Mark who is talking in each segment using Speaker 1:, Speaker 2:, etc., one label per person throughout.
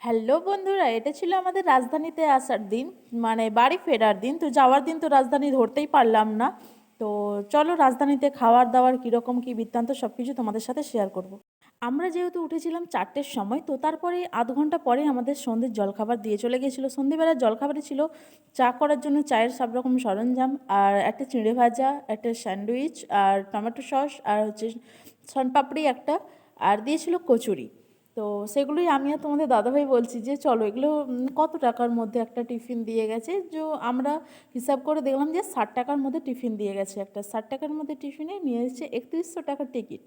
Speaker 1: Hello বন্ধুরা, এটা ছিল আমাদের রাজধানীতে আসার দিন, মানে বাড়ি ফেরার দিন। তো যাওয়ার দিন তো রাজধানী ধরতেই পারলাম না। তো চলো রাজধানীতে খাওয়ার দাওয়ার কীরকম কী বৃত্তান্ত সব কিছু তোমাদের সাথে শেয়ার করব। আমরা যেহেতু উঠেছিলাম 4টের সময়, তো তারপরে আধ ঘন্টা পরে আমাদের সন্ধ্যের জলখাবার দিয়ে চলে গিয়েছিলো। সন্ধ্যেবেলার জলখাবারে ছিল চা করার জন্য চায়ের সব রকম সরঞ্জাম, আর একটা চিঁড়ে ভাজা, একটা স্যান্ডউইচ, আর টমেটো সস, আর হচ্ছে শনপাপড়ি একটা, আর দিয়েছিল কচুরি। তো সেগুলোই আমি আর তোমাদের দাদাভাই বলছি যে চলো এগুলো কত টাকার মধ্যে একটা টিফিন দিয়ে গেছে। যে আমরা হিসাব করে দেখলাম যে 60 টাকার মধ্যে টিফিন দিয়ে গেছে। একটা 60 টাকার মধ্যে টিফিনে নিয়ে এসেছে 3100 টাকার টিকিট।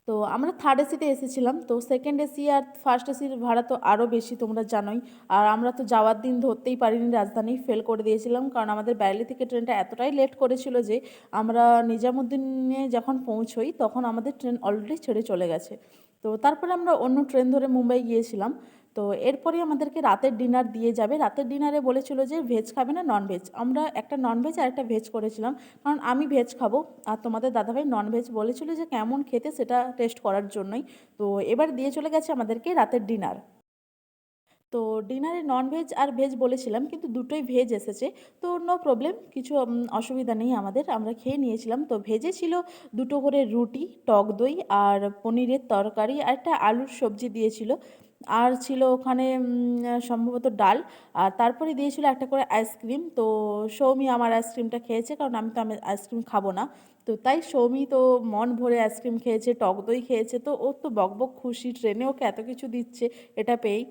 Speaker 1: তো আমরা থার্ড এসিতে এসেছিলাম, তো সেকেন্ড এসি আর ফার্স্ট এসির ভাড়া তো আরও বেশি, তোমরা জানোই। আর আমরা তো যাওয়ার দিন ধরতেই পারিনি, রাজধানী ফেল করে দিয়েছিলাম, কারণ আমাদের ব্যারেলি থেকে ট্রেনটা এতটাই লেট করেছিল যে আমরা নিজামুদ্দিনে যখন পৌঁছোই তখন আমাদের ট্রেন অলরেডি ছেড়ে চলে গেছে। তো তারপরে আমরা অন্য ট্রেন ধরে মুম্বাই গিয়েছিলাম। তো এরপরে আমাদেরকে রাতের ডিনার দিয়ে যাবে। রাতের ডিনারে বলেছিল যে ভেজ খাবে না নন ভেজ। আমরা একটা নন ভেজ আর একটা ভেজ করেছিলাম, কারণ আমি ভেজ খাবো আর তোমাদের দাদাভাই নন ভেজ বলেছিল যে কেমন খেতে সেটা টেস্ট করার জন্যই। তো এবার দিয়ে চলে গেছে আমাদেরকে রাতের ডিনার। তো ডিনারে নন ভেজ আর ভেজ বলেছিলাম, কিন্তু দুটোই ভেজ এসেছে। তো নো প্রবলেম, কিছু অসুবিধা নেই আমাদের, আমরা খেয়ে নিয়েছিলাম। তো ভেজে ছিল দুটো করে রুটি, টক দই, আর পনিরের তরকারি, আর একটা আলুর সবজি দিয়েছিল। আর ছিল ওখানে সম্ভবত ডাল। আর তারপরে দিয়েছিল একটা করে আইসক্রিম। তো সৌমি আমার আইসক্রিমটা খেয়েছে, কারণ আমি আইসক্রিম খাবো না। তো তাই সৌমি তো মন ভরে আইসক্রিম খেয়েছে, টক দই খেয়েছে। তো ও তো বকবক খুশি, ট্রেনে ওকে এত কিছু দিচ্ছে এটা পেয়েই।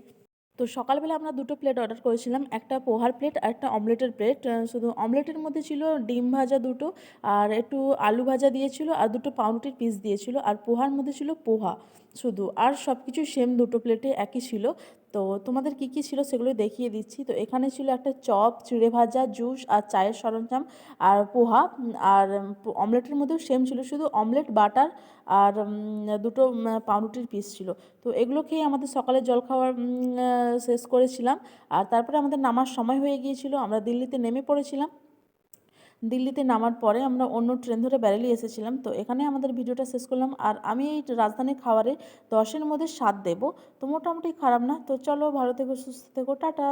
Speaker 1: তো সকালবেলা আমরা দুটো প্লেট অর্ডার করেছিলাম, একটা পোহার প্লেট আর একটা অমলেটের প্লেট। শুধু অমলেটের মধ্যে ছিল ডিম ভাজা দুটো, আর একটু আলু ভাজা দিয়েছিল, আর দুটো পাউরুটির পিস দিয়েছিল। আর পোহার মধ্যে ছিল পোহা শুধু, আর সব কিছু সেম দুটো প্লেটে একই ছিল। তো তোমাদের কী কী ছিল সেগুলো দেখিয়ে দিচ্ছি। তো এখানে ছিল একটা চপ, চিড়ে ভাজা, জুস, আর চায়ের সরঞ্জাম, আর পোহা। আর অমলেটের মধ্যেও সেম ছিল, শুধু অমলেট বাটার আর দুটো পাউরুটির পিস ছিল। তো এগুলো খেয়ে আমাদের সকালের জলখাবার শেষ করেছিলাম। আর তারপরে আমাদের নামার সময় হয়ে গিয়েছিল, আমরা দিল্লিতে নেমে পড়েছিলাম। দিল্লিতে নামার পরে আমরা অন্য ট্রেন ধরে ব্যারেলি এসেছিলাম। তো এখানে আমাদের ভিডিওটা শেষ করলাম। আর আমি এই রাজধানীর খাবারে 10-এর মধ্যে 7 দেবো। তো মোটামুটি খারাপ না। তো চলো, ভালো থেকো, সুস্থ থেকো, টাটা।